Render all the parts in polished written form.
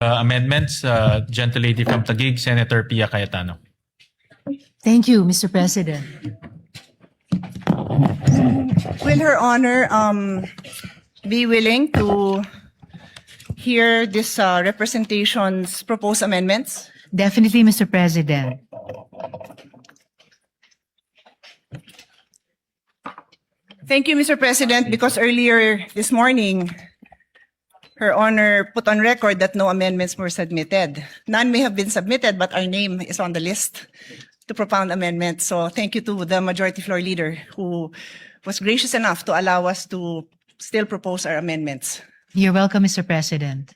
Amendments, Gentlelady from Taguig, Senator Pia Cayetano. Thank you, Mr. President. Will Her Honor be willing to hear this representation's proposed amendments? Definitely, Mr. President. Thank you, Mr. President, because earlier this morning, Her Honor put on record that no amendments were submitted. None may have been submitted, but our name is on the list to propound amendments. So thank you to the Majority Floor Leader who was gracious enough to allow us to still propose our amendments. You're welcome, Mr. President.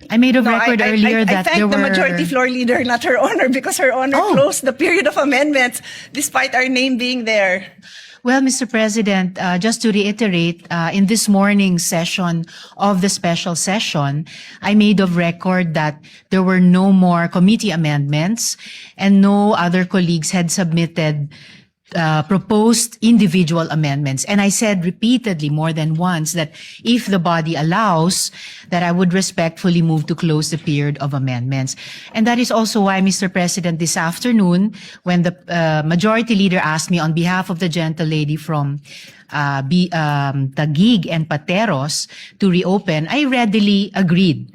I made a record earlier I that thank there the were... Majority Floor Leader, not Her Honor, because Her Honor closed the period of amendments despite our name being there. Well, Mr. President, just to reiterate, in this morning's session of the special session, I made of record that there were no more committee amendments and no other colleagues had submitted proposed individual amendments. And I said repeatedly more than once that if the body allows, that I would respectfully move to close the period of amendments. And that is also why, Mr. President, this afternoon, when the Majority Leader asked me on behalf of the gentlelady from Taguig and Pateros to reopen, I readily agreed.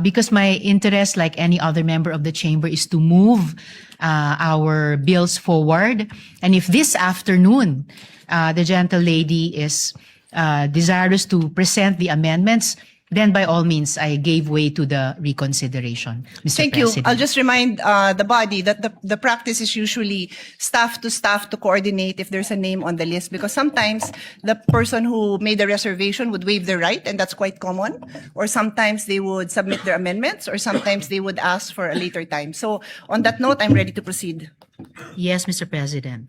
Because my interest, like any other member of the chamber, is to move our bills forward. And if this afternoon the gentlelady is desirous to present the amendments, then by all means, I gave way to the reconsideration, Mr. Thank President. you. I'll just remind the body that the practice is usually staff to coordinate if there's a name on the list, because sometimes the person who made the reservation would waive their right, and that's quite common, or sometimes they would submit their amendments, or sometimes they would ask for a later time. So on that note, I'm ready to proceed. Yes, Mr. President.